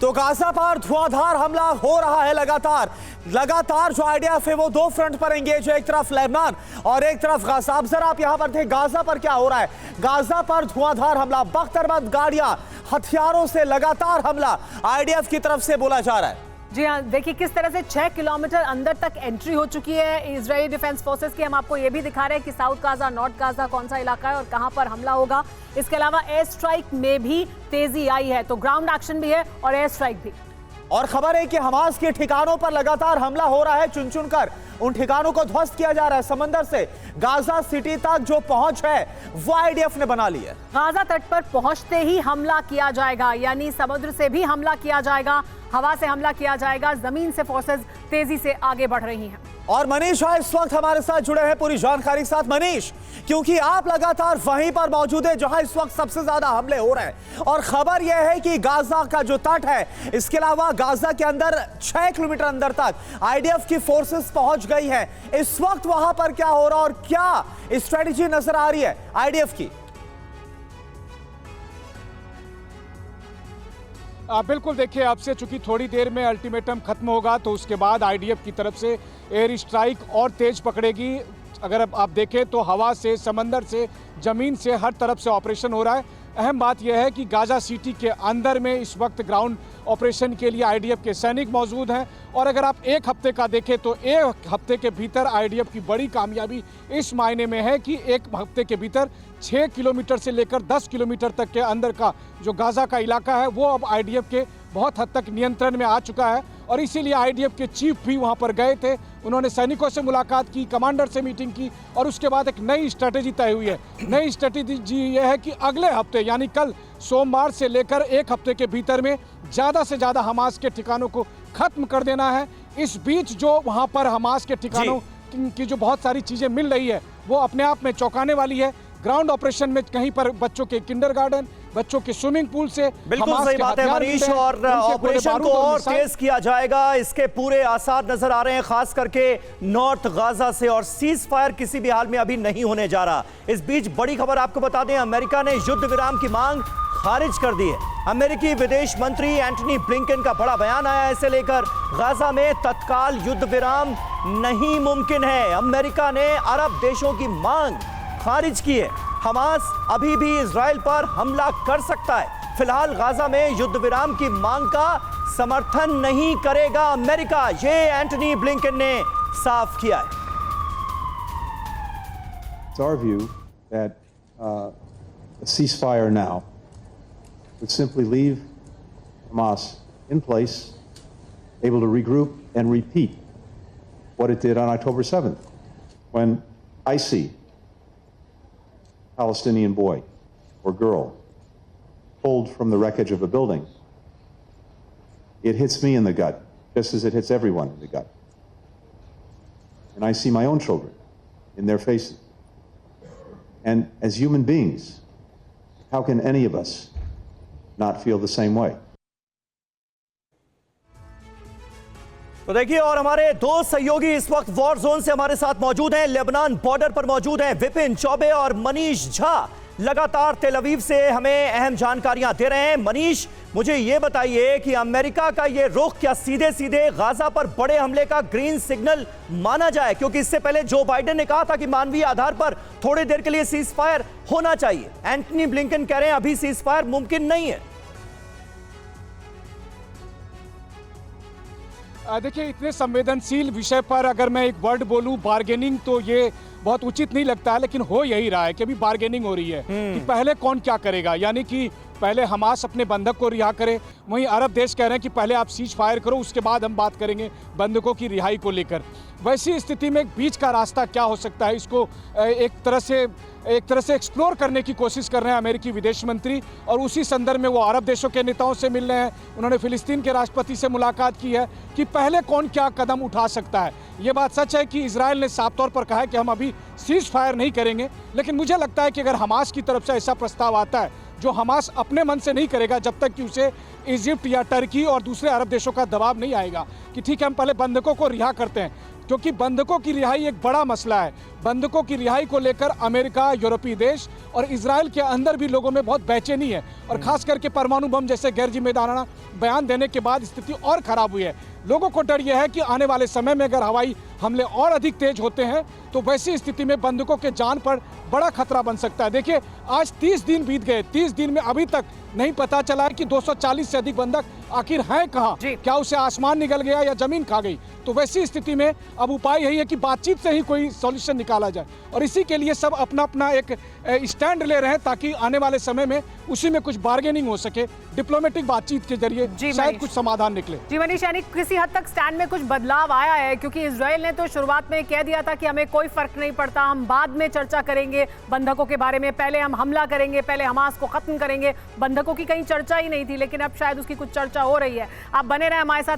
तो गाजा पर धुआंधार हमला हो रहा है लगातार जो आईडीएफ है वो दो फ्रंट पर एंगेज है, एक तरफ लेबनान और एक तरफ गाजा। अब जरा आप यहां पर थे, गाजा पर क्या हो रहा है? गाजा पर धुआंधार हमला, बख्तरबंद गाड़ियां, हथियारों से लगातार हमला आईडीएफ की तरफ से बोला जा रहा है। जी हाँ, देखिए किस तरह से 6 किलोमीटर अंदर तक एंट्री हो चुकी है इजरायली डिफेंस फोर्सेस की। हम आपको ये भी दिखा रहे हैं कि साउथ गाजा, नॉर्थ गाजा कौन सा इलाका है और कहां पर हमला होगा। इसके अलावा एयर स्ट्राइक में भी तेजी आई है, तो ग्राउंड एक्शन भी है और एयर स्ट्राइक भी। और खबर है कि हमास के ठिकानों पर लगातार हमला हो रहा है, चुन चुनकर उन ठिकानों को ध्वस्त किया जा रहा है। समंदर से गाजा सिटी तक जो पहुंच है वो आईडीएफ ने बना ली है। गाजा तट पर पहुंचते ही हमला किया जाएगा, यानी समुद्र से भी हमला किया जाएगा, हवा से हमला किया जाएगा, जमीन से फोर्सेस तेजी से आगे बढ़ रही हैं। और मनीष भाई इस वक्त हमारे साथ जुड़े हैं पूरी जानकारी के साथ। मनीष, क्योंकि आप लगातार वहीं पर मौजूद है जहां इस वक्त सबसे ज्यादा हमले हो रहे हैं, और खबर यह है कि गाजा का जो तट है, इसके अलावा गाजा के अंदर 6 किलोमीटर अंदर तक आईडीएफ की फोर्सेस पहुंच गई है। इस वक्त वहां पर क्या हो रहा और क्या स्ट्रेटेजी नजर आ रही है आईडीएफ की? बिल्कुल, देखिए आपसे चूंकि थोड़ी देर में अल्टीमेटम खत्म होगा तो उसके बाद आईडीएफ की तरफ से एयर स्ट्राइक और तेज पकड़ेगी। अगर आप देखें तो हवा से, समंदर से, ज़मीन से, हर तरफ से ऑपरेशन हो रहा है। अहम बात यह है कि गाजा सिटी के अंदर में इस वक्त ग्राउंड ऑपरेशन के लिए आईडीएफ के सैनिक मौजूद हैं। और अगर आप एक हफ्ते का देखें तो एक हफ्ते के भीतर आईडीएफ की बड़ी कामयाबी इस मायने में है कि एक हफ्ते के भीतर 6 किलोमीटर से लेकर 10 किलोमीटर तक के अंदर का जो गाजा का इलाका है वो अब आईडीएफ के बहुत हद तक नियंत्रण में आ चुका है। और इसीलिए आईडीएफ के चीफ भी वहां पर गए थे, उन्होंने सैनिकों से मुलाकात की, कमांडर से मीटिंग की और उसके बाद एक नई स्ट्रेटेजी तय हुई है। नई स्ट्रेटेजी यह है कि अगले हफ्ते यानी कल सोमवार से लेकर एक हफ्ते के भीतर में ज़्यादा से ज़्यादा हमास के ठिकानों को खत्म कर देना है। इस बीच जो वहाँ पर हमास के ठिकानों की जो बहुत सारी चीज़ें मिल रही है वो अपने आप में चौंकाने वाली है। ग्राउंड ऑपरेशन में कहीं पर बच्चों के किंडरगार्टन, बच्चों के स्विमिंग पूल से बिल्कुल सही बात है मनीष, और ऑपरेशन को और तेज किया जाएगा, इसके पूरे आसार नजर आ रहे हैं, खास करके नॉर्थ गाजा से। और सीज फायर किसी भी हाल में अभी नहीं होने जा रहा। इस बीच बड़ी खबर आपको बता दें, अमेरिका ने युद्ध विराम की मांग खारिज कर दी है। अमेरिकी विदेश मंत्री एंटनी ब्लिंकन का बड़ा बयान आया है इसे लेकर। गाजा में तत्काल युद्ध विराम नहीं मुमकिन है। अमेरिका ने अरब देशों की मांग खारिज की है। हमास अभी भी इजराइल पर हमला कर सकता है। फिलहाल गाजा में युद्ध विराम की मांग का समर्थन नहीं करेगा अमेरिका, ये एंटनी ब्लिंकन ने साफ किया है। It's our view that a ceasefire now would simply leave Hamas in place, able to regroup and repeat what it did on October 7th, when I see Palestinian boy or girl pulled from the wreckage of a building, it hits me in the gut, just as it hits everyone in the gut. And I see my own children in their faces. And as human beings, how can any of us not feel the same way? तो देखिए, और हमारे दो सहयोगी इस वक्त war zone से हमारे साथ मौजूद हैं, लेबनान बॉर्डर पर मौजूद हैं, विपिन चौबे और मनीष झा लगातार तेल अवीव से हमें अहम जानकारियां दे रहे हैं। मनीष, मुझे यह बताइए कि अमेरिका का यह रुख क्या सीधे सीधे गाजा पर बड़े हमले का ग्रीन सिग्नल माना जाए? क्योंकि इससे पहले जो बाइडेन ने कहा था कि मानवीय आधार पर थोड़ी देर के लिए सीज फायर होना चाहिए। एंटनी ब्लिंकन कह रहे हैं अभी सीज फायर मुमकिन नहीं है। देखिए, इतने संवेदनशील विषय पर अगर मैं एक वर्ड बोलूं बार्गेनिंग, तो ये बहुत उचित नहीं लगता है, लेकिन हो यही रहा है कि अभी बार्गेनिंग हो रही है कि पहले कौन क्या करेगा। यानी कि पहले हमास अपने बंधक को रिहा करे, वहीं अरब देश कह रहे हैं कि पहले आप सीज फायर करो, उसके बाद हम बात करेंगे बंधकों की रिहाई को लेकर। वैसी स्थिति में बीच का रास्ता क्या हो सकता है, इसको एक तरह से एक्सप्लोर करने की कोशिश कर रहे हैं अमेरिकी विदेश मंत्री। और उसी संदर्भ में वो अरब देशों के नेताओं से मिल रहे हैं, उन्होंने फिलिस्तीन के राष्ट्रपति से मुलाकात की है कि पहले कौन क्या कदम उठा सकता है। ये बात सच है कि इजराइल ने साफ तौर पर कहा है कि हम अभी सीज फायर नहीं करेंगे, लेकिन मुझे लगता है कि अगर हमास की तरफ से ऐसा प्रस्ताव आता है जो हमास अपने मन से नहीं करेगा, जब तक कि उसे इजिप्ट या टर्की और दूसरे अरब देशों का दबाव नहीं आएगा कि ठीक है हम पहले बंधकों को रिहा करते हैं, क्योंकि बंधकों की रिहाई एक बड़ा मसला है। बंधकों की रिहाई को लेकर अमेरिका, यूरोपीय देश और इजराइल के अंदर भी लोगों में बहुत बेचैनी है और खास करके परमाणु बम जैसे गैर जिम्मेदाराना बयान देने के बाद स्थिति और खराब हुई है। लोगों को डर यह है कि आने वाले समय में अगर हवाई हमले और अधिक तेज होते हैं तो वैसी स्थिति में बंधकों के जान पर बड़ा खतरा बन सकता है। देखिए, आज 30 दिन बीत गए, 30 दिन में अभी तक नहीं पता चला है कि 240 से अधिक बंधक आखिर हैं कहाँ, क्या उसे आसमान निगल गया या जमीन खा गई। तो वैसी स्थिति में अब उपाय यही है कि बातचीत से ही कोई सॉल्यूशन निकाला जाए और इसी के लिए सब अपना अपना एक स्टैंड ले रहे हैं ताकि आने वाले समय में उसी में कुछ बार्गेनिंग हो सके, डिप्लोमेटिक बातचीत के जरिए शायद कुछ समाधान निकले। जी मनीष, यानी किसी हद तक स्टैंड में कुछ बदलाव आया है, क्योंकि इजराइल ने तो शुरुआत में कह दिया था कि हमें कोई फर्क नहीं पड़ता, हम बाद में चर्चा करेंगे बंधकों के बारे में, पहले हम हमला करेंगे, पहले हमास को खत्म करेंगे। बंधकों की कहीं चर्चा ही नहीं थी, लेकिन अब शायद उसकी कुछ चर्चा हो रही है। आप बने रहे हमारे साथ।